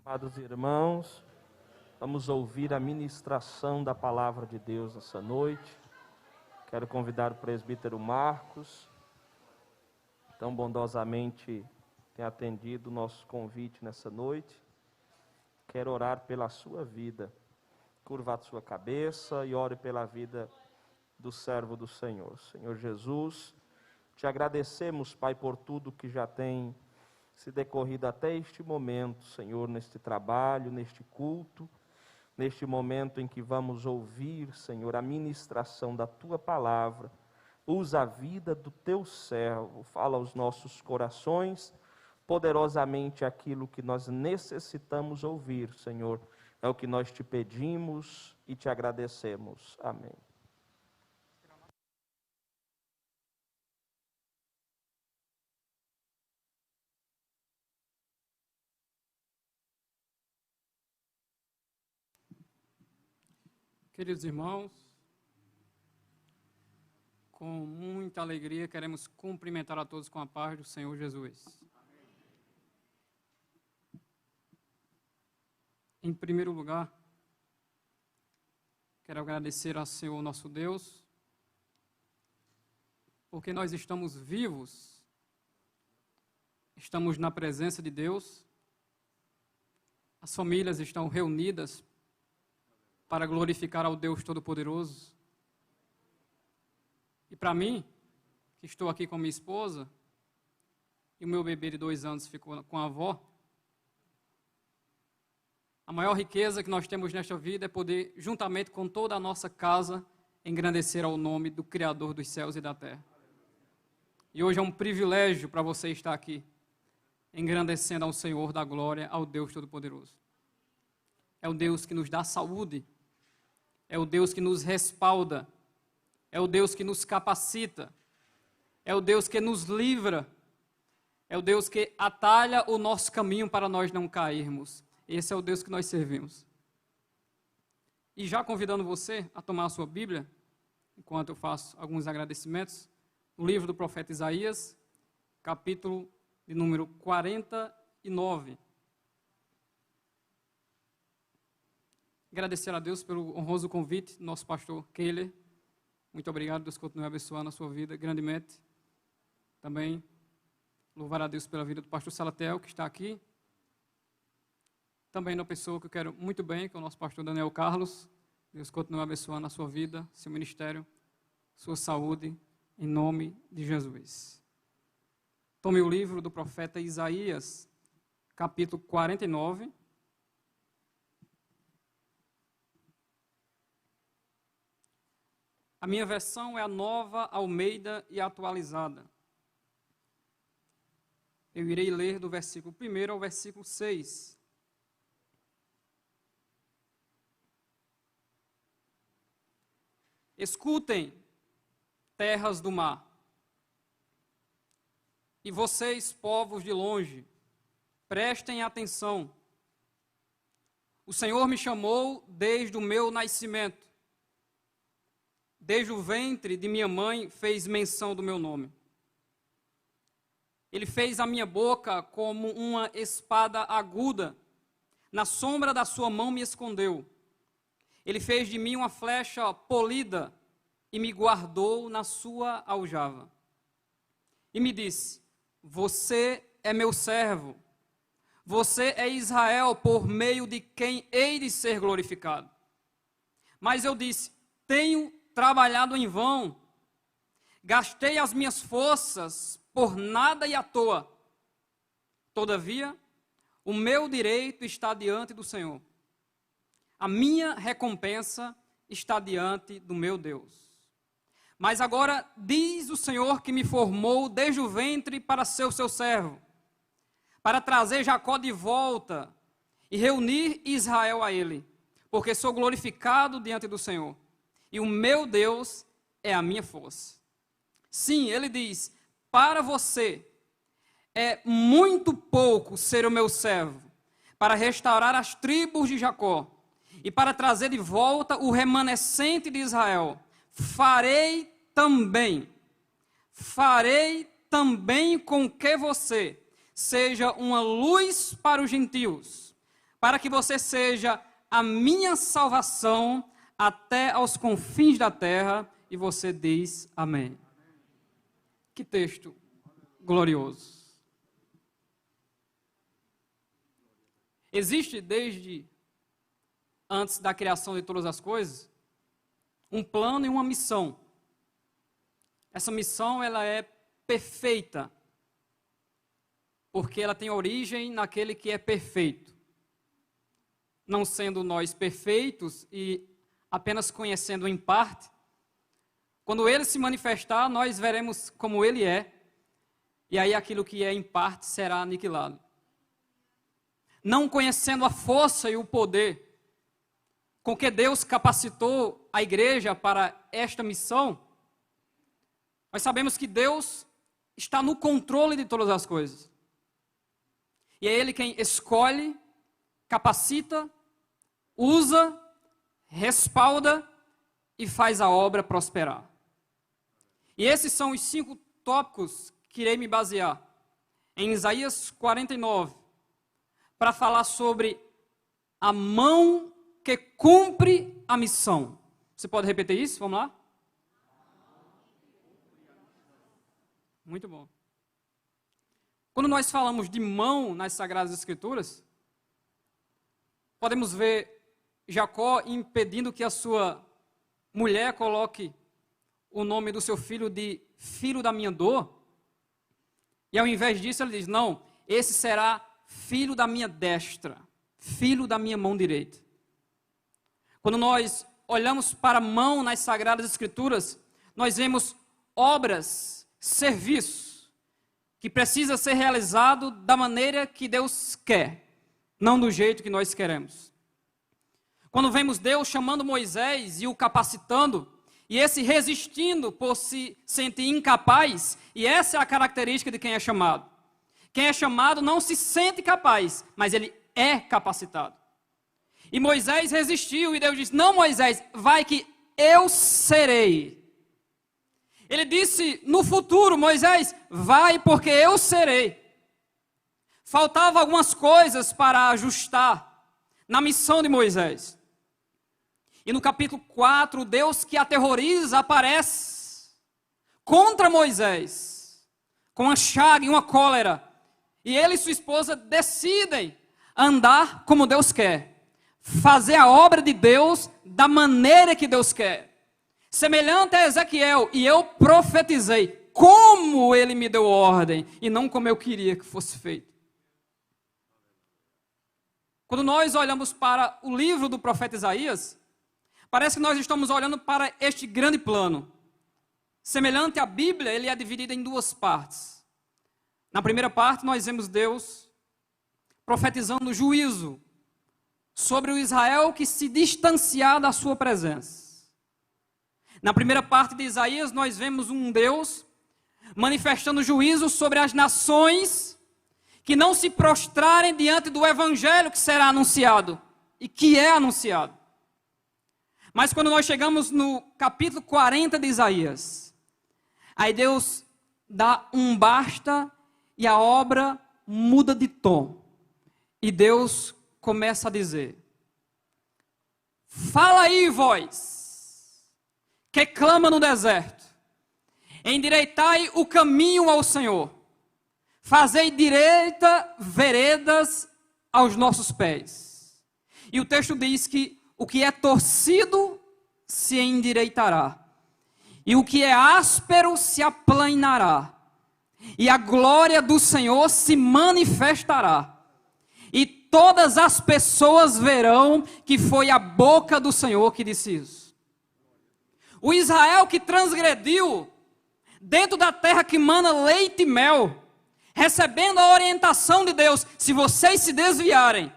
Amados irmãos, vamos ouvir a ministração da palavra de Deus nessa noite. Quero convidar o presbítero Marcos, tão bondosamente tem atendido o nosso convite nessa noite. Quero orar pela sua vida. Curva a sua cabeça e ore pela vida do servo do Senhor. Senhor Jesus, te agradecemos, Pai, por tudo que já tem se decorrido até este momento, Senhor, neste trabalho, neste culto, neste momento em que vamos ouvir, Senhor, a ministração da Tua palavra. Usa a vida do Teu servo, fala aos nossos corações, poderosamente aquilo que nós necessitamos ouvir, Senhor. É o que nós te pedimos e te agradecemos. Amém. Queridos irmãos, com muita alegria queremos cumprimentar a todos com a paz do Senhor Jesus. Em primeiro lugar, quero agradecer ao Senhor nosso Deus, porque nós estamos vivos, estamos na presença de Deus, as famílias estão reunidas para glorificar ao Deus Todo-Poderoso. E para mim, que estou aqui com minha esposa, e o meu bebê de 2 anos ficou com a avó, a maior riqueza que nós temos nesta vida é poder, juntamente com toda a nossa casa, engrandecer ao nome do Criador dos céus e da terra. E hoje é um privilégio para você estar aqui, engrandecendo ao Senhor da glória, ao Deus Todo-Poderoso. É o Deus que nos dá saúde, é o Deus que nos respalda, é o Deus que nos capacita, é o Deus que nos livra, é o Deus que atalha o nosso caminho para nós não cairmos. Esse é o Deus que nós servimos. E já convidando você a tomar a sua Bíblia, enquanto eu faço alguns agradecimentos, o livro do profeta Isaías, capítulo de número 49. Agradecer a Deus pelo honroso convite do nosso pastor Keiler. Muito obrigado, Deus continue abençoando a sua vida grandemente. Também louvar a Deus pela vida do pastor Salatel, que está aqui. Também uma pessoa que eu quero muito bem, que é o nosso pastor Daniel Carlos. Deus continue abençoando a sua vida, seu ministério, sua saúde, em nome de Jesus. Tome o livro do profeta Isaías, capítulo 49. A minha versão é a Nova Almeida e atualizada. Eu irei ler do versículo 1 ao versículo 6. Escutem, terras do mar, e vocês, povos de longe, prestem atenção. O Senhor me chamou desde o meu nascimento. Desde o ventre de minha mãe fez menção do meu nome. Ele fez a minha boca como uma espada aguda. Na sombra da sua mão me escondeu. Ele fez de mim uma flecha polida e me guardou na sua aljava. E me disse: você é meu servo. Você é Israel, por meio de quem hei de ser glorificado. Mas eu disse: tenho trabalhado em vão, gastei as minhas forças por nada e à toa. Todavia, o meu direito está diante do Senhor. A minha recompensa está diante do meu Deus. Mas agora diz o Senhor que me formou desde o ventre para ser o seu servo, para trazer Jacó de volta e reunir Israel a ele, porque sou glorificado diante do Senhor. E o meu Deus é a minha força. Sim, ele diz: para você é muito pouco ser o meu servo, para restaurar as tribos de Jacó e para trazer de volta o remanescente de Israel. Farei também com que você seja uma luz para os gentios, para que você seja a minha salvação até aos confins da terra. E você diz amém. Que texto glorioso. Existe desde antes da criação de todas as coisas um plano e uma missão. Essa missão ela é perfeita, porque ela tem origem naquele que é perfeito. Não sendo nós perfeitos e apenas conhecendo em parte, quando ele se manifestar, nós veremos como ele é, e aí aquilo que é em parte será aniquilado. Não conhecendo a força e o poder com que Deus capacitou a igreja para esta missão, nós sabemos que Deus está no controle de todas as coisas. E é Ele quem escolhe, capacita, usa, respalda e faz a obra prosperar. E esses são os 5 tópicos que irei me basear em Isaías 49, para falar sobre a mão que cumpre a missão. Você pode repetir isso? Vamos lá? Muito bom. Quando nós falamos de mão nas Sagradas Escrituras, podemos ver Jacó impedindo que a sua mulher coloque o nome do seu filho de filho da minha dor. E ao invés disso ele diz, não, esse será filho da minha destra, filho da minha mão direita. Quando nós olhamos para a mão nas Sagradas Escrituras, nós vemos obras, serviço, que precisa ser realizado da maneira que Deus quer, não do jeito que nós queremos. Quando vemos Deus chamando Moisés e o capacitando, e esse resistindo por se sentir incapaz, e essa é a característica de quem é chamado. Quem é chamado não se sente capaz, mas ele é capacitado. E Moisés resistiu, e Deus disse, não Moisés, vai que eu serei. Ele disse no futuro, Moisés, vai porque eu serei. Faltavam algumas coisas para ajustar na missão de Moisés. E no capítulo 4, Deus que aterroriza aparece contra Moisés, com uma chaga e uma cólera. E ele e sua esposa decidem andar como Deus quer, fazer a obra de Deus da maneira que Deus quer. Semelhante a Ezequiel, e eu profetizei como ele me deu ordem, e não como eu queria que fosse feito. Quando nós olhamos para o livro do profeta Isaías, parece que nós estamos olhando para este grande plano. Semelhante à Bíblia, ele é dividido em 2 partes. Na primeira parte, nós vemos Deus profetizando juízo sobre o Israel que se distanciar da sua presença. Na primeira parte de Isaías, nós vemos um Deus manifestando juízo sobre as nações que não se prostrarem diante do evangelho que será anunciado e que é anunciado. Mas quando nós chegamos no capítulo 40 de Isaías, aí Deus dá um basta e a obra muda de tom. E Deus começa a dizer, fala aí vós, que clama no deserto, endireitai o caminho ao Senhor, fazei direita veredas aos nossos pés. E o texto diz que o que é torcido se endireitará, e o que é áspero se aplanará, e a glória do Senhor se manifestará, e todas as pessoas verão que foi a boca do Senhor que disse isso. O Israel que transgrediu dentro da terra que mana leite e mel, recebendo a orientação de Deus, se vocês se desviarem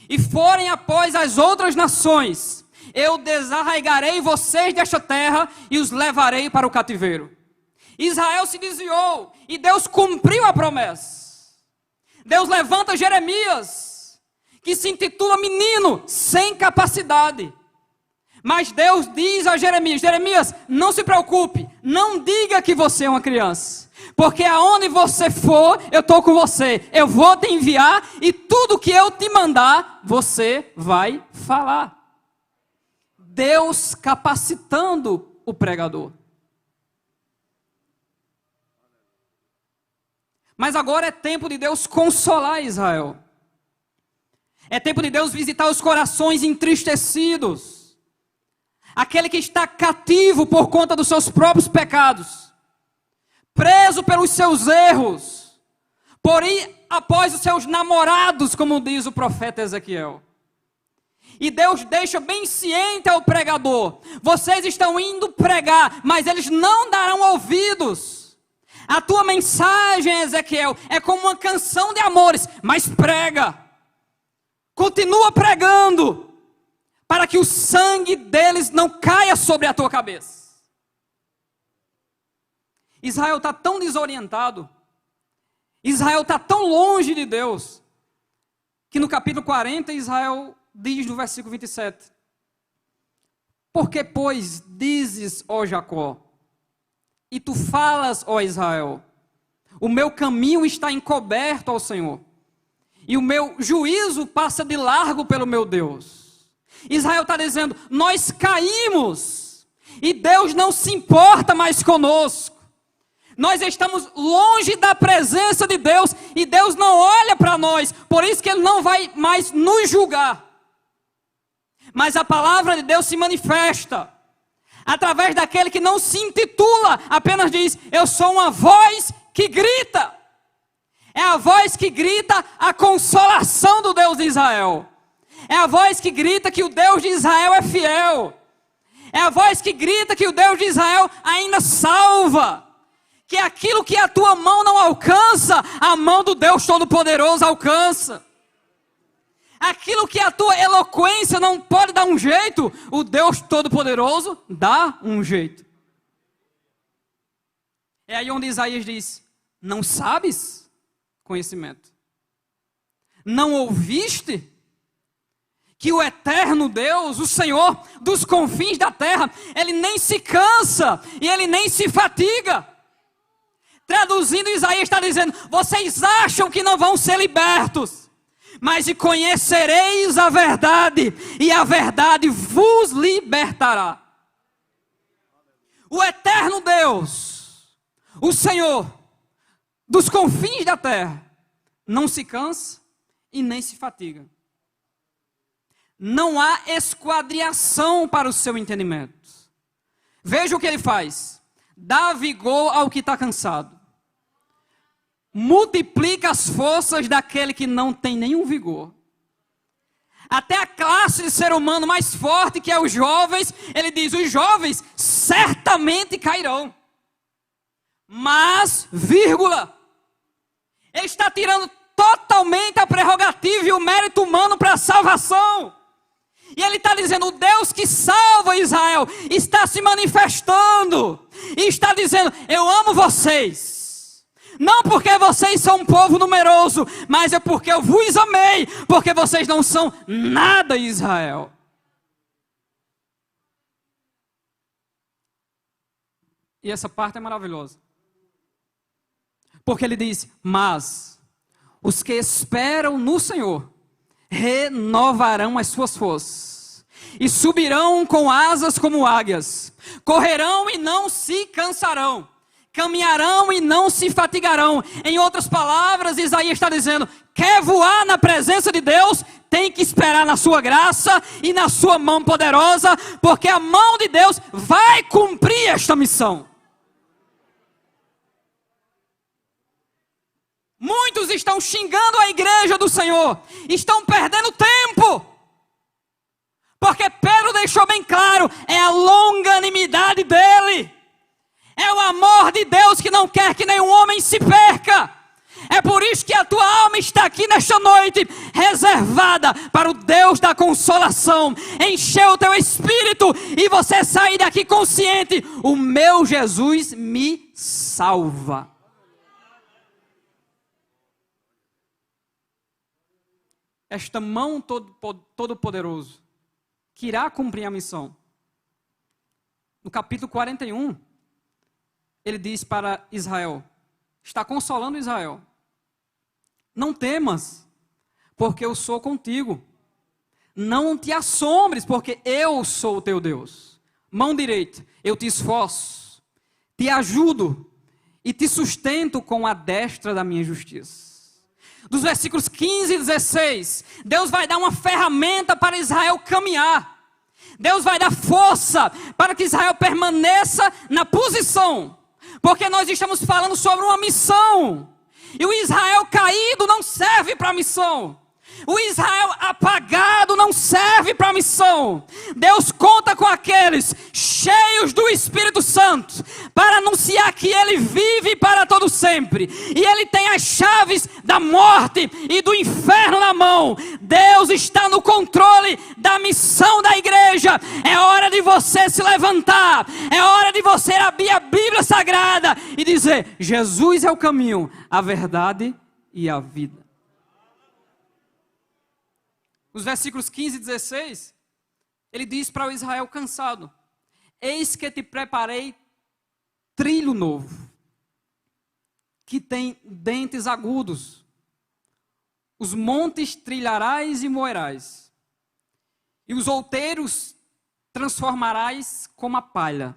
e forem após as outras nações, eu desarraigarei vocês desta terra e os levarei para o cativeiro. Israel se desviou e Deus cumpriu a promessa. Deus levanta Jeremias, que se intitula menino sem capacidade, Mas Deus diz a Jeremias: Jeremias, não se preocupe, não diga que você é uma criança, porque aonde você for, eu estou com você, eu vou te enviar e tudo que eu te mandar, você vai falar. Deus capacitando o pregador. Mas agora é tempo de Deus consolar Israel. É tempo de Deus visitar os corações entristecidos. Aquele que está cativo por conta dos seus próprios pecados. Preso pelos seus erros. Por ir após os seus namorados, como diz o profeta Ezequiel. E Deus deixa bem ciente ao pregador: vocês estão indo pregar, mas eles não darão ouvidos. A tua mensagem, Ezequiel, é como uma canção de amores, mas prega. Continua pregando, para que o sangue deles não caia sobre a tua cabeça. Israel está tão desorientado, Israel está tão longe de Deus, que no capítulo 40, Israel diz no versículo 27, por que, pois, dizes, ó Jacó, e tu falas, ó Israel, o meu caminho está encoberto ao Senhor, e o meu juízo passa de largo pelo meu Deus. Israel está dizendo: nós caímos, e Deus não se importa mais conosco. Nós estamos longe da presença de Deus, e Deus não olha para nós, por isso que Ele não vai mais nos julgar. Mas a palavra de Deus se manifesta através daquele que não se intitula, apenas diz: eu sou uma voz que grita. É a voz que grita a consolação do Deus de Israel. É a voz que grita que o Deus de Israel é fiel. É a voz que grita que o Deus de Israel ainda salva. Que aquilo que a tua mão não alcança, a mão do Deus Todo-Poderoso alcança. Aquilo que a tua eloquência não pode dar um jeito, o Deus Todo-Poderoso dá um jeito. É aí onde Isaías diz: não sabes conhecimento? Não ouviste que o eterno Deus, o Senhor dos confins da terra, Ele nem se cansa e Ele nem se fatiga? Traduzindo, Isaías está dizendo: vocês acham que não vão ser libertos, mas conhecereis a verdade, e a verdade vos libertará. O eterno Deus, o Senhor dos confins da terra, não se cansa e nem se fatiga. Não há esquadriação para o seu entendimento. Veja o que Ele faz: dá vigor ao que está cansado, multiplica as forças daquele que não tem nenhum vigor. Até a classe de ser humano mais forte, que é os jovens, Ele diz: os jovens certamente cairão. Mas, vírgula, Ele está tirando totalmente a prerrogativa e o mérito humano para a salvação. E Ele está dizendo: o Deus que salva Israel está se manifestando. E está dizendo: eu amo vocês. Não porque vocês são um povo numeroso, mas é porque eu vos amei, porque vocês não são nada, Israel. E essa parte é maravilhosa. Porque Ele diz: mas os que esperam no Senhor renovarão as suas forças, e subirão com asas como águias, correrão e não se cansarão, caminharão e não se fatigarão. Em outras palavras, Isaías está dizendo: quer voar na presença de Deus, tem que esperar na sua graça e na sua mão poderosa, porque a mão de Deus vai cumprir esta missão. Muitos estão xingando a igreja do Senhor, estão perdendo tempo, porque Pedro deixou bem claro: é a longanimidade dele, é o amor de Deus que não quer que nenhum homem se perca. É por isso que a tua alma está aqui nesta noite, reservada para o Deus da consolação, encher o teu espírito e você sair daqui consciente: o meu Jesus me salva. Esta mão todo-poderoso, que irá cumprir a missão, no capítulo 41, ele diz para Israel, está consolando Israel: não temas, porque eu sou contigo. Não te assombres, porque eu sou o teu Deus. Mão direita, eu te esforço, te ajudo e te sustento com a destra da minha justiça. Dos versículos 15 e 16, Deus vai dar uma ferramenta para Israel caminhar. Deus vai dar força para que Israel permaneça na posição. Porque nós estamos falando sobre uma missão. E o Israel caído não serve para a missão. O Israel apagado não serve para a missão. Deus conta com aqueles cheios do Espírito Santo para anunciar que Ele vive para todo sempre. E Ele tem as chaves da morte e do inferno na mão. Deus está no controle da missão da igreja. É hora de você se levantar. É hora de você abrir a Bíblia Sagrada e dizer: Jesus é o caminho, a verdade e a vida. Nos versículos 15 e 16, ele diz para o Israel cansado: eis que te preparei trilho novo, que tem dentes agudos. Os montes trilharás e moerás, e os outeiros transformarás como a palha.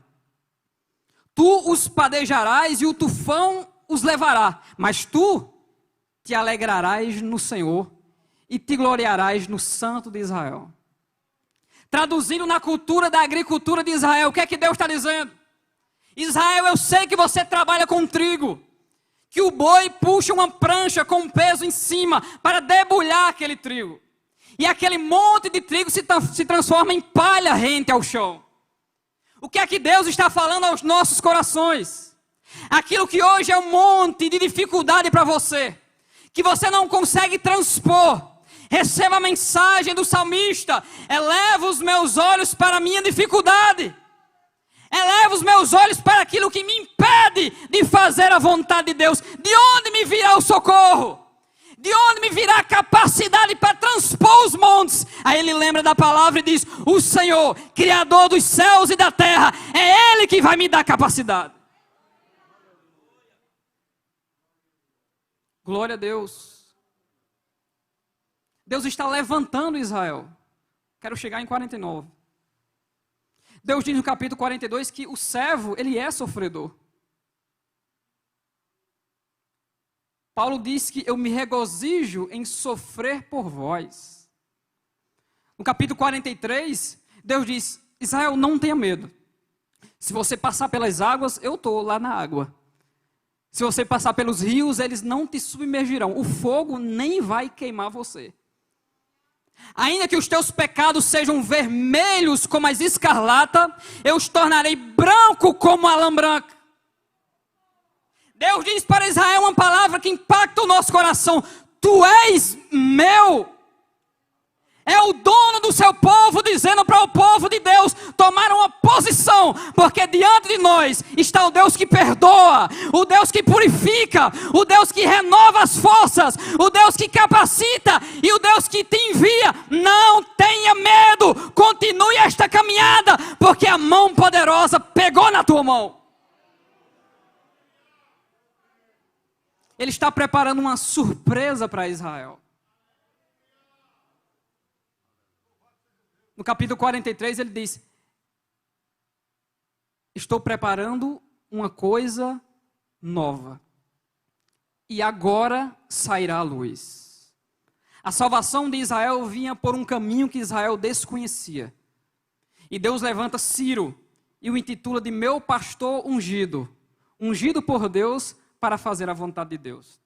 Tu os padejarás e o tufão os levará, mas tu te alegrarás no Senhor e te gloriarás no Santo de Israel. Traduzindo na cultura da agricultura de Israel, o que é que Deus está dizendo? Israel, eu sei que você trabalha com trigo, que o boi puxa uma prancha com um peso em cima para debulhar aquele trigo. E aquele monte de trigo se transforma em palha rente ao chão. O que é que Deus está falando aos nossos corações? Aquilo que hoje é um monte de dificuldade para você, que você não consegue transpor. Receba a mensagem do salmista: eleva os meus olhos para a minha dificuldade. Eleva os meus olhos para aquilo que me impede de fazer a vontade de Deus. De onde me virá o socorro? De onde me virá a capacidade para transpor os montes? Aí ele lembra da palavra e diz: o Senhor, Criador dos céus e da terra, é Ele que vai me dar capacidade. Glória a Deus. Deus está levantando Israel. Quero chegar em 49. Deus diz no capítulo 42 que o servo, ele é sofredor. Paulo diz que eu me regozijo em sofrer por vós. No capítulo 43, Deus diz: Israel, não tenha medo. Se você passar pelas águas, eu estou lá na água. Se você passar pelos rios, eles não te submergirão. O fogo nem vai queimar você. Ainda que os teus pecados sejam vermelhos como as escarlata, eu os tornarei branco como a lã branca. Deus diz para Israel uma palavra que impacta o nosso coração: tu és meu. É o dono do seu povo dizendo para o povo de Deus tomar uma posição, porque diante de nós está o Deus que perdoa, o Deus que purifica, o Deus que renova as forças, o Deus que capacita e o Deus que te envia. Não tenha medo, continue esta caminhada, porque a mão poderosa pegou na tua mão. Ele está preparando uma surpresa para Israel. No capítulo 43 ele diz: estou preparando uma coisa nova, e agora sairá a luz. A salvação de Israel vinha por um caminho que Israel desconhecia. E Deus levanta Ciro e o intitula de meu pastor ungido. Ungido por Deus para fazer a vontade de Deus.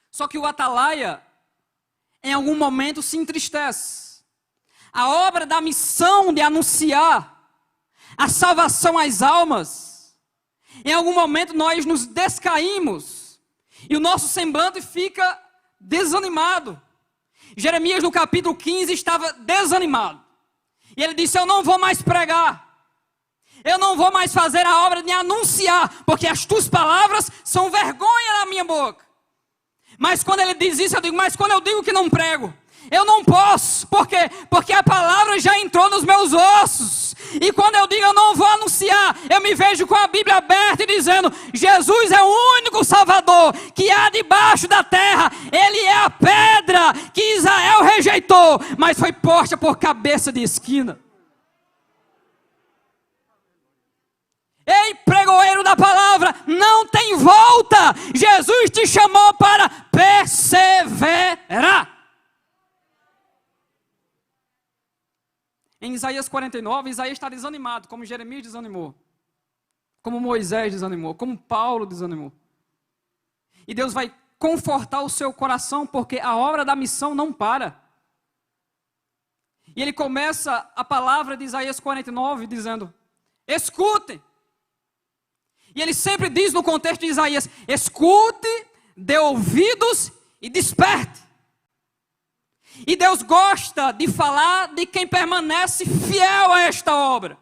Só que o atalaia, em algum momento, se entristece. A obra da missão de anunciar a salvação às almas, em algum momento nós nos descaímos e o nosso semblante fica desanimado. Jeremias no capítulo 15 estava desanimado. E ele disse: eu não vou mais pregar. Eu não vou mais fazer a obra de anunciar, porque as tuas palavras são vergonha na minha boca. Mas quando ele diz isso, eu digo: mas quando eu digo que não prego, eu não posso. Por quê? Porque a palavra já entrou nos meus ossos. E quando eu digo eu não vou anunciar, eu me vejo com a Bíblia aberta e dizendo: Jesus é o único Salvador que há debaixo da terra. Ele é a pedra que Israel rejeitou, mas foi posta por cabeça de esquina. Ei, pregoeiro da palavra, não tem volta. Jesus te chamou para perseverar. Em Isaías 49, Isaías está desanimado, como Jeremias desanimou, como Moisés desanimou, como Paulo desanimou. E Deus vai confortar o seu coração, porque a obra da missão não para. E ele começa a palavra de Isaías 49 dizendo: escutem. E ele sempre diz no contexto de Isaías: escute, dê ouvidos e desperte. E Deus gosta de falar de quem permanece fiel a esta obra.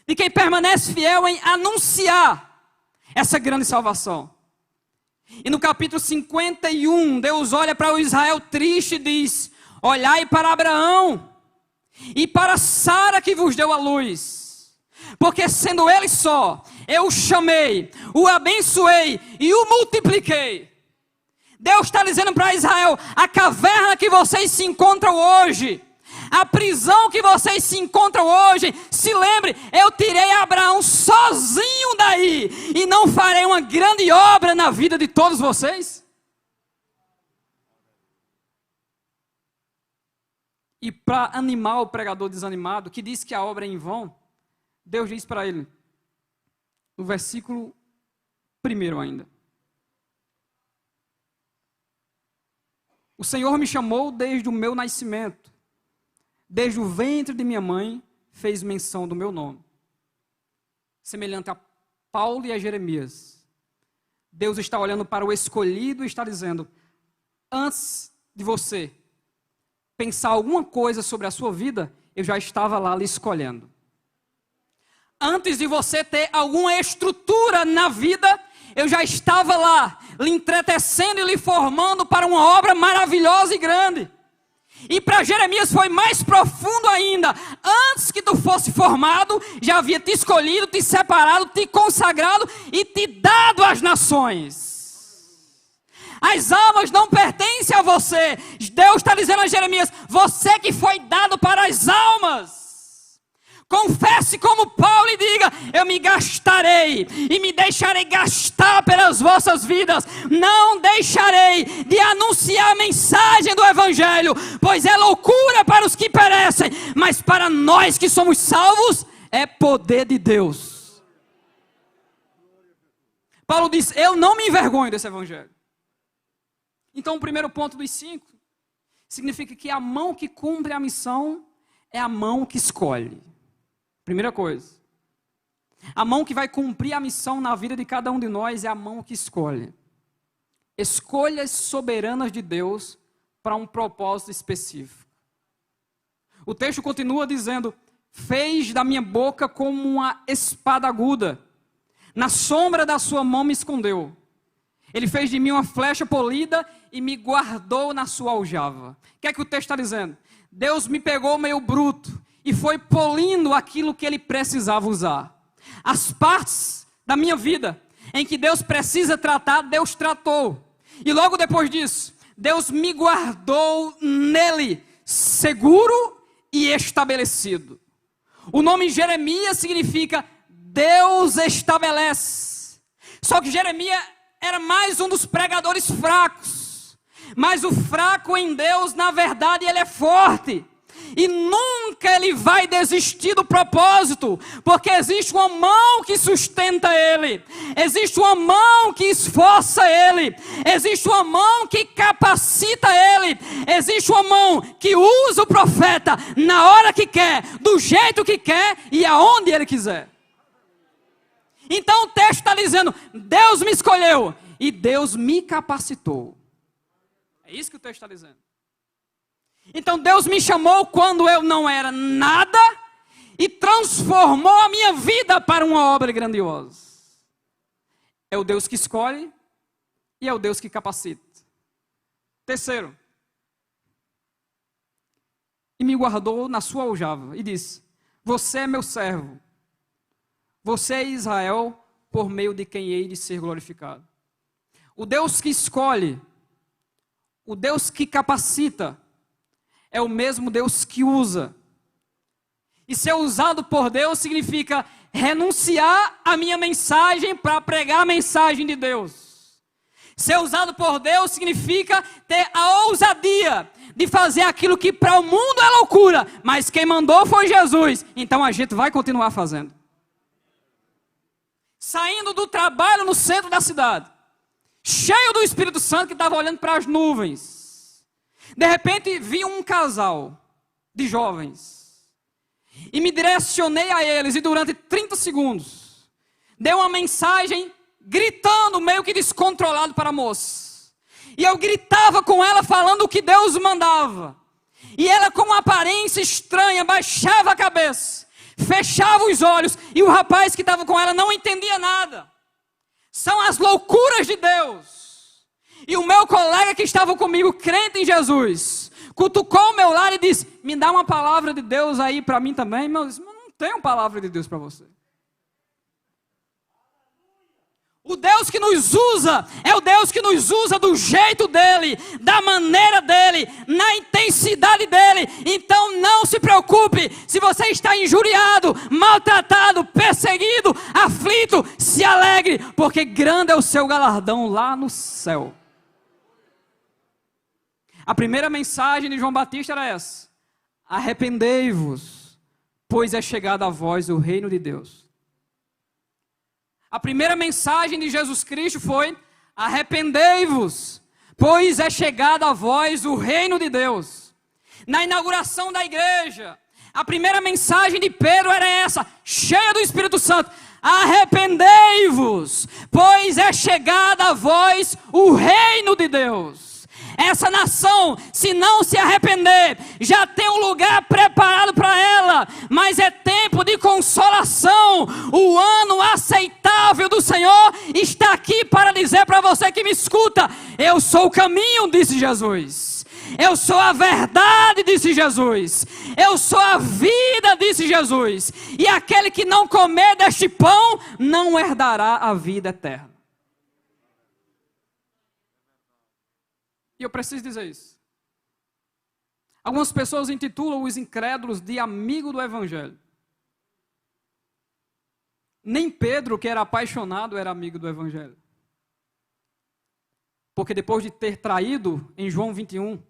De quem permanece fiel em anunciar essa grande salvação. E no capítulo 51, Deus olha para o Israel triste e diz: olhai para Abraão e para Sara que vos deu a luz. Porque sendo ele só, eu o chamei, o abençoei e o multipliquei. Deus está dizendo para Israel: a caverna que vocês se encontram hoje, a prisão que vocês se encontram hoje, se lembre, eu tirei Abraão sozinho daí, e não farei uma grande obra na vida de todos vocês? E para animar o pregador desanimado, que diz que a obra é em vão, Deus diz para ele, no versículo 1 ainda: o Senhor me chamou desde o meu nascimento, desde o ventre de minha mãe fez menção do meu nome. Semelhante a Paulo e a Jeremias, Deus está olhando para o escolhido e está dizendo: antes de você pensar alguma coisa sobre a sua vida, eu já estava lá lhe escolhendo. Antes de você ter alguma estrutura na vida, eu já estava lá, lhe entretecendo e lhe formando para uma obra maravilhosa e grande. E para Jeremias foi mais profundo ainda. Antes que tu fosse formado, já havia te escolhido, te separado, te consagrado e te dado às nações. As almas não pertencem a você. Deus está dizendo a Jeremias: você que foi dado para as almas. Confesse como Paulo e diga: eu me gastarei e me deixarei gastar pelas vossas vidas. Não deixarei de anunciar a mensagem do Evangelho, pois é loucura para os que perecem, mas para nós que somos salvos, é poder de Deus. Paulo diz: eu não me envergonho desse Evangelho. Então o primeiro ponto dos 5 significa que a mão que cumpre a missão é a mão que escolhe. Primeira coisa, a mão que vai cumprir a missão na vida de cada um de nós é a mão que escolhe. Escolhas soberanas de Deus para um propósito específico. O texto continua dizendo: fez da minha boca como uma espada aguda, na sombra da sua mão me escondeu. Ele fez de mim uma flecha polida e me guardou na sua aljava. O que é que o texto está dizendo? Deus me pegou meio bruto e foi polindo aquilo que ele precisava usar. As partes da minha vida em que Deus precisa tratar, Deus tratou. E logo depois disso, Deus me guardou nele, seguro e estabelecido. O nome Jeremias significa Deus estabelece. Só que Jeremias era mais um dos pregadores fracos. Mas o fraco em Deus, na verdade, ele é forte. E nunca ele vai desistir do propósito, porque existe uma mão que sustenta ele, existe uma mão que esforça ele, existe uma mão que capacita ele, existe uma mão que usa o profeta na hora que quer, do jeito que quer e aonde ele quiser. Então o texto está dizendo: Deus me escolheu e Deus me capacitou. É isso que o texto está dizendo. Então Deus me chamou quando eu não era nada e transformou a minha vida para uma obra grandiosa. É o Deus que escolhe e é o Deus que capacita. Terceiro, e me guardou na sua aljava e disse: Você é meu servo. Você é Israel, por meio de quem hei de ser glorificado. O Deus que escolhe, o Deus que capacita, é o mesmo Deus que usa. E ser usado por Deus significa renunciar à minha mensagem para pregar a mensagem de Deus. Ser usado por Deus significa ter a ousadia de fazer aquilo que para o mundo é loucura, mas quem mandou foi Jesus, então a gente vai continuar fazendo. Saindo do trabalho no centro da cidade, cheio do Espírito Santo que estava olhando para as nuvens. De repente vi um casal de jovens e me direcionei a eles e durante 30 segundos dei uma mensagem gritando meio que descontrolado para a moça. E eu gritava com ela falando o que Deus mandava. E ela com uma aparência estranha baixava a cabeça, fechava os olhos e o rapaz que estava com ela não entendia nada. São as loucuras de Deus. E o meu colega que estava comigo, crente em Jesus, cutucou o meu lado e disse: me dá uma palavra de Deus aí para mim também. Eu disse: não tenho palavra de Deus para você. O Deus que nos usa é o Deus que nos usa do jeito dele, da maneira dele, na intensidade dele. Então não se preocupe se você está injuriado, maltratado, perseguido, aflito, se alegre, porque grande é o seu galardão lá no céu. A primeira mensagem de João Batista era essa: arrependei-vos, pois é chegado a vós o reino de Deus. A primeira mensagem de Jesus Cristo foi: arrependei-vos, pois é chegado a vós o reino de Deus. Na inauguração da igreja, a primeira mensagem de Pedro era essa, cheia do Espírito Santo: arrependei-vos, pois é chegado a vós o reino de Deus. Essa nação, se não se arrepender, já tem um lugar preparado para ela, mas é tempo de consolação. O ano aceitável do Senhor está aqui para dizer para você que me escuta: eu sou o caminho, disse Jesus. Eu sou a verdade, disse Jesus. Eu sou a vida, disse Jesus. E aquele que não comer deste pão não herdará a vida eterna. E eu preciso dizer isso. Algumas pessoas intitulam os incrédulos de amigo do Evangelho. Nem Pedro, que era apaixonado, era amigo do Evangelho. Porque depois de ter traído em João 21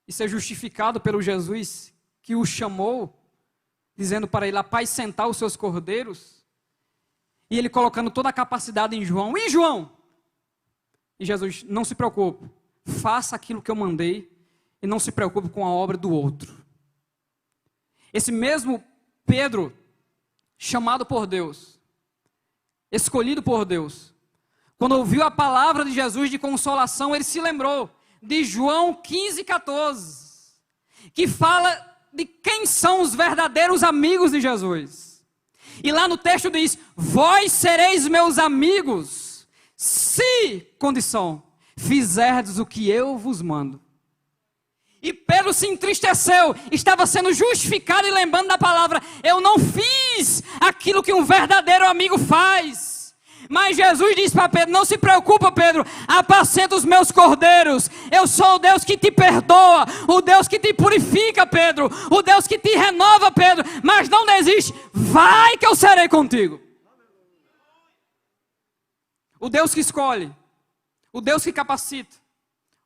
e ser justificado pelo Jesus que o chamou, dizendo para ele apacentar os seus cordeiros, e ele colocando toda a capacidade em João: e João? E Jesus: não se preocupe, faça aquilo que eu mandei e não se preocupe com a obra do outro. Esse mesmo Pedro, chamado por Deus, escolhido por Deus, quando ouviu a palavra de Jesus de consolação, ele se lembrou de João 15,14, que fala de quem são os verdadeiros amigos de Jesus. E lá no texto diz: vós sereis meus amigos, se, condição, fizerdes o que eu vos mando. E Pedro se entristeceu, estava sendo justificado e lembrando da palavra: eu não fiz aquilo que um verdadeiro amigo faz. Mas Jesus disse para Pedro: não se preocupa, Pedro, apacenta os meus cordeiros. Eu sou o Deus que te perdoa, o Deus que te purifica, Pedro, o Deus que te renova, Pedro. Mas não desiste, vai que eu serei contigo. O Deus que escolhe, o Deus que capacita,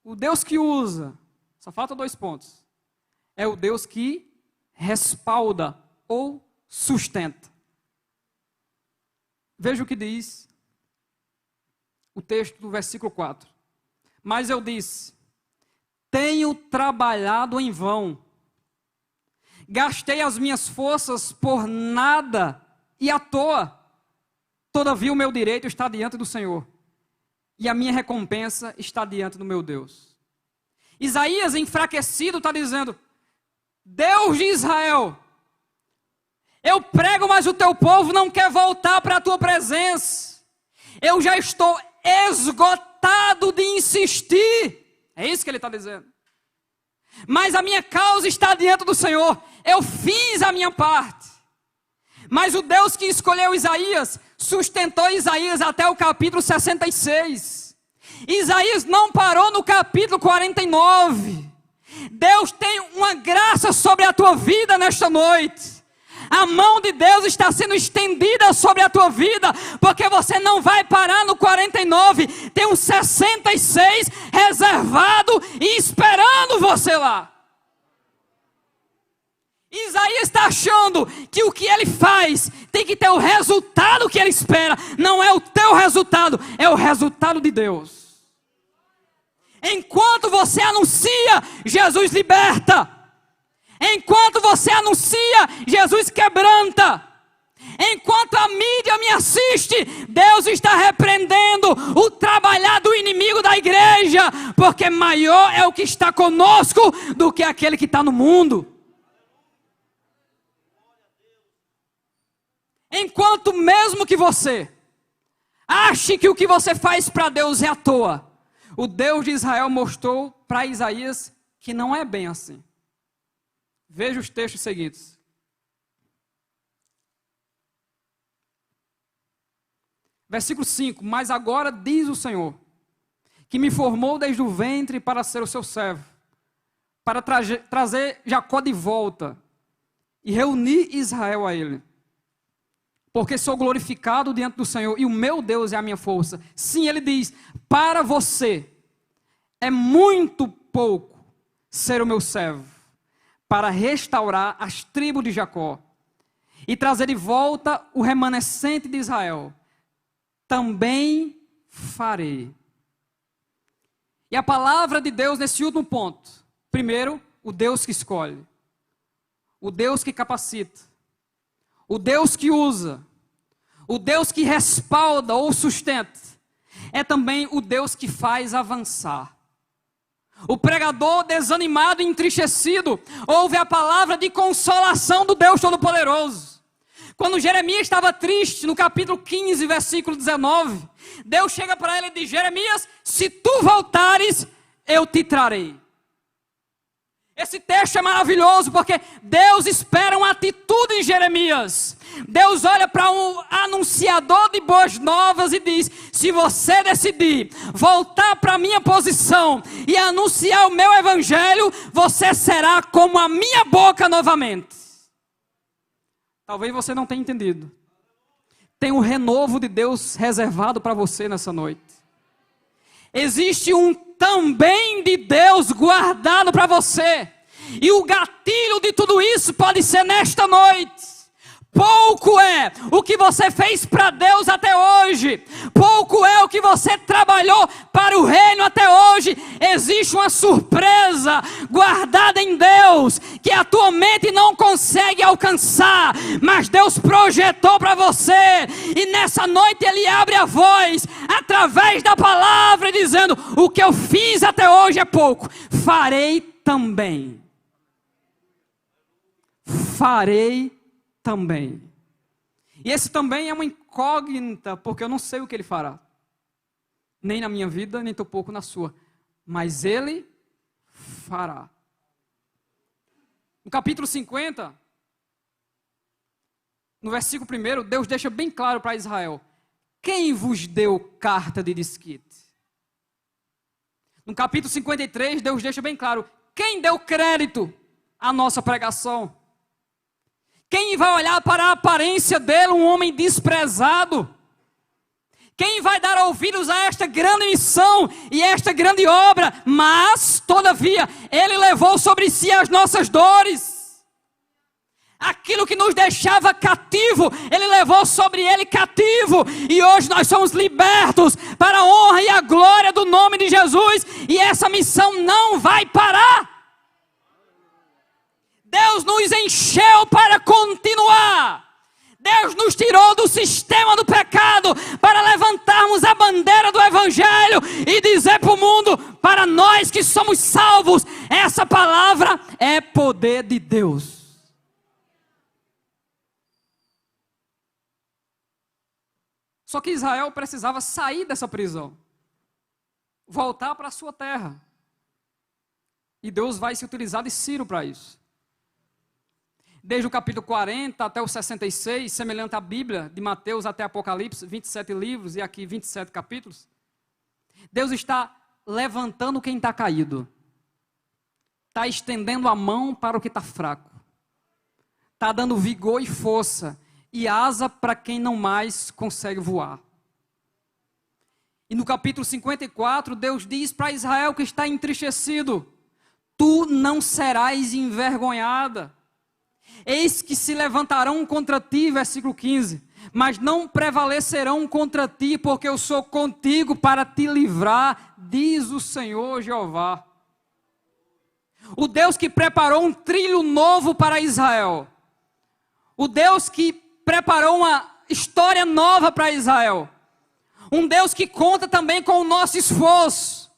o Deus que usa, só falta 2 pontos, é o Deus que respalda ou sustenta. Veja o que diz o texto do versículo 4. Mas eu disse: tenho trabalhado em vão, gastei as minhas forças por nada e à toa. Todavia o meu direito está diante do Senhor, e a minha recompensa está diante do meu Deus. Isaías, enfraquecido, está dizendo: Deus de Israel, eu prego, mas o teu povo não quer voltar para a tua presença. Eu já estou esgotado de insistir. É isso que ele está dizendo. Mas a minha causa está diante do Senhor. Eu fiz a minha parte. Mas o Deus que escolheu Isaías, sustentou Isaías até o capítulo 66. Isaías não parou no capítulo 49. Deus tem uma graça sobre a tua vida nesta noite. A mão de Deus está sendo estendida sobre a tua vida, porque você não vai parar no 49, tem um 66 reservado e esperando você lá. Isaías está achando que o que ele faz tem que ter o resultado que ele espera. Não é o teu resultado, é o resultado de Deus. Enquanto você anuncia, Jesus liberta. Enquanto você anuncia, Jesus quebranta. Enquanto a mídia me assiste, Deus está repreendendo o trabalhar do inimigo da igreja, porque maior é o que está conosco do que aquele que está no mundo. Enquanto mesmo que você ache que o que você faz para Deus é à toa, o Deus de Israel mostrou para Isaías que não é bem assim. Veja os textos seguintes. Versículo 5. Mas agora diz o Senhor, que me formou desde o ventre para ser o seu servo, para trazer Jacó de volta e reunir Israel a ele. Porque sou glorificado diante do Senhor e o meu Deus é a minha força. Sim, ele diz, para você é muito pouco ser o meu servo, para restaurar as tribos de Jacó e trazer de volta o remanescente de Israel. Também farei. E a palavra de Deus nesse último ponto. Primeiro, o Deus que escolhe. O Deus que capacita. O Deus que usa. O Deus que respalda ou sustenta. É também o Deus que faz avançar. O pregador desanimado e entristecido ouve a palavra de consolação do Deus Todo-Poderoso. Quando Jeremias estava triste, no capítulo 15, versículo 19, Deus chega para ele e diz, Jeremias, se tu voltares, eu te trarei. Esse texto é maravilhoso porque Deus espera uma atitude em Jeremias. Deus olha para um anunciador de boas novas e diz, se você decidir voltar para a minha posição e anunciar o meu evangelho, você será como a minha boca novamente. Talvez você não tenha entendido. Tem um renovo de Deus reservado para você nessa noite. Existe um também de Deus guardado para você. E o gatilho de tudo isso pode ser nesta noite. Pouco é o que você fez para Deus até hoje. Pouco é o que você trabalhou para o reino até hoje. Existe uma surpresa guardada em Deus que a tua mente não consegue alcançar, mas Deus projetou para você. E nessa noite Ele abre a voz através da palavra dizendo, o que eu fiz até hoje é pouco, farei também. Farei também. E esse também é uma incógnita, porque eu não sei o que ele fará. Nem na minha vida, nem tampouco na sua. Mas ele fará. No capítulo 50, no versículo 1, Deus deixa bem claro para Israel. Quem vos deu carta de desquite? No capítulo 53, Deus deixa bem claro. Quem deu crédito à nossa pregação? Quem vai olhar para a aparência dele, um homem desprezado? Quem vai dar ouvidos a esta grande missão e esta grande obra? Mas, todavia, ele levou sobre si as nossas dores. Aquilo que nos deixava cativo, ele levou sobre ele cativo. E hoje nós somos libertos para a honra e a glória do nome de Jesus. E essa missão não vai parar. Deus nos encheu para continuar. Deus nos tirou do sistema do pecado para levantarmos a bandeira do Evangelho e dizer para o mundo, para nós que somos salvos, essa palavra é poder de Deus. Só que Israel precisava sair dessa prisão, voltar para a sua terra. E Deus vai se utilizar de Ciro para isso. desde o capítulo 40 até o 66, semelhante à Bíblia, de Mateus até Apocalipse, 27 livros e aqui 27 capítulos. Deus está levantando quem está caído. Está estendendo a mão para o que está fraco. Está dando vigor e força e asa para quem não mais consegue voar. E no capítulo 54, Deus diz para Israel que está entristecido: tu não serás envergonhada. Eis que se levantarão contra ti, versículo 15, mas não prevalecerão contra ti, porque eu sou contigo para te livrar, diz o Senhor Jeová. O Deus que preparou um trilho novo para Israel. O Deus que preparou uma história nova para Israel. Um Deus que conta também com o nosso esforço.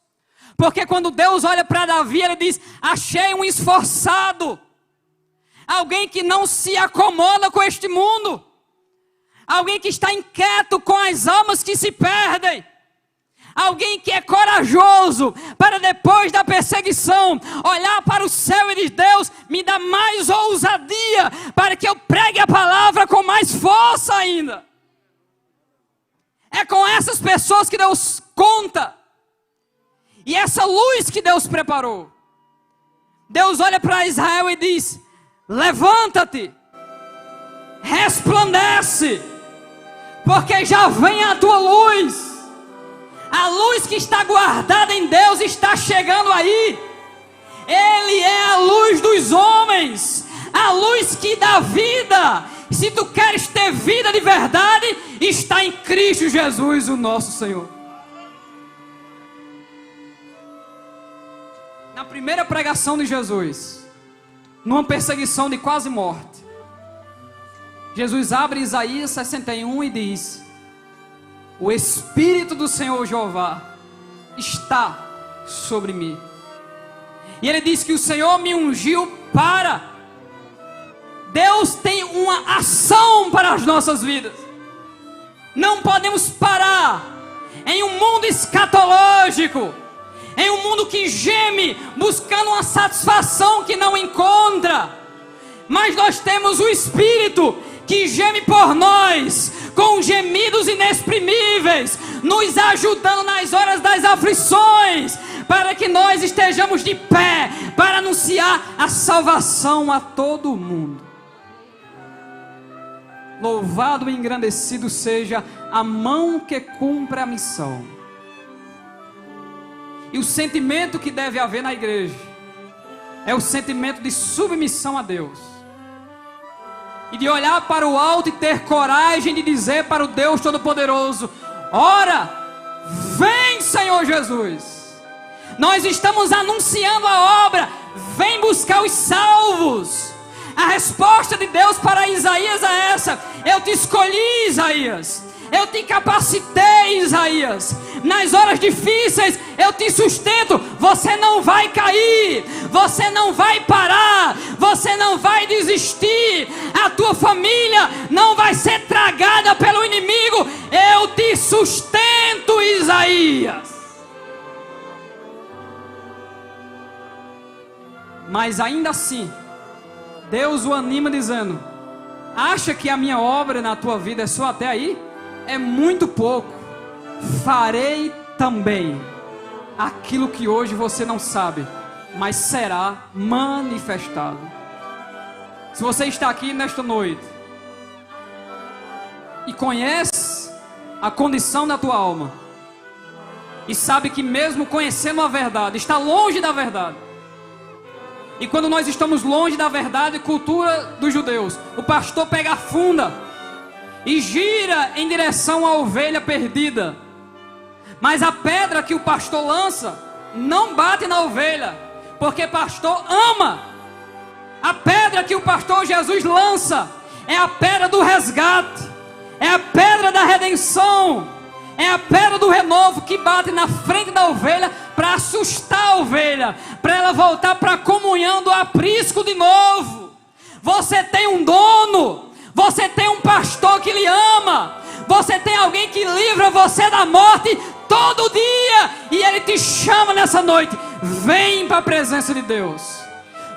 Porque quando Deus olha para Davi, ele diz: achei um esforçado. Alguém que não se acomoda com este mundo. Alguém que está inquieto com as almas que se perdem. Alguém que é corajoso para depois da perseguição olhar para o céu e dizer: Deus, me dá mais ousadia para que eu pregue a palavra com mais força ainda. É com essas pessoas que Deus conta. E essa luz que Deus preparou. Deus olha para Israel e diz: levanta-te, resplandece, porque já vem a tua luz. A luz que está guardada em Deus está chegando aí. Ele é a luz dos homens, a luz que dá vida. Se tu queres ter vida de verdade, está em Cristo Jesus, o nosso Senhor. Na primeira pregação de Jesus, numa perseguição de quase morte, Jesus abre Isaías 61 e diz: o Espírito do Senhor Jeová está sobre mim. E ele diz que o Senhor me ungiu para... Deus tem uma ação para as nossas vidas. Não podemos parar em um mundo escatológico, em um mundo que geme, buscando uma satisfação que não encontra. Mas nós temos o Espírito que geme por nós, com gemidos inexprimíveis, nos ajudando nas horas das aflições, para que nós estejamos de pé, para anunciar a salvação a todo mundo. Louvado e engrandecido seja a mão que cumpre a missão. E o sentimento que deve haver na igreja é o sentimento de submissão a Deus. E de olhar para o alto e ter coragem de dizer para o Deus Todo-Poderoso: ora, vem Senhor Jesus. Nós estamos anunciando a obra, vem buscar os salvos. A resposta de Deus para Isaías é essa: eu te escolhi, Isaías. Eu te capacitei, Isaías. Nas horas difíceis eu te sustento. Você não vai cair, você não vai parar, você não vai desistir. A tua família não vai ser tragada pelo inimigo. Eu te sustento, Isaías. Mas ainda assim, Deus o anima dizendo: acha que a minha obra na tua vida é só até aí? É muito pouco. Farei também aquilo que hoje você não sabe, mas será manifestado. Se você está aqui nesta noite e conhece a condição da tua alma, e sabe que mesmo conhecendo a verdade, está longe da verdade. E quando nós estamos longe da verdade, cultura dos judeus, o pastor pega a funda e gira em direção à ovelha perdida. Mas a pedra que o pastor lança não bate na ovelha, porque pastor ama. A pedra que o pastor Jesus lança é a pedra do resgate, é a pedra da redenção, é a pedra do renovo que bate na frente da ovelha para assustar a ovelha, para ela voltar para a comunhão do aprisco de novo. Você tem um dono, você tem um pastor que lhe ama, você tem alguém que livra você da morte todo dia, e ele te chama nessa noite: vem para a presença de Deus,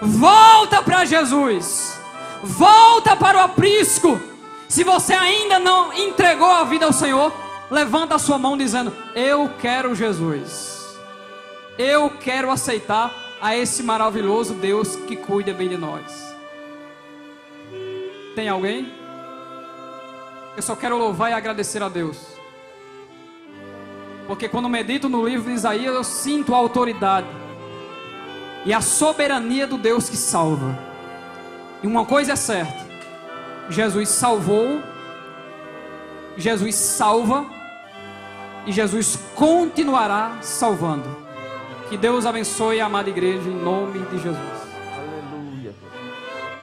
volta para Jesus, volta para o aprisco. Se você ainda não entregou a vida ao Senhor, levanta a sua mão dizendo: eu quero Jesus, eu quero aceitar a esse maravilhoso Deus que cuida bem de nós. Tem alguém? Eu só quero louvar e agradecer a Deus, porque quando medito no livro de Isaías, eu sinto a autoridade e a soberania do Deus que salva. E uma coisa é certa: Jesus salvou, Jesus salva e Jesus continuará salvando. Que Deus abençoe a amada igreja em nome de Jesus.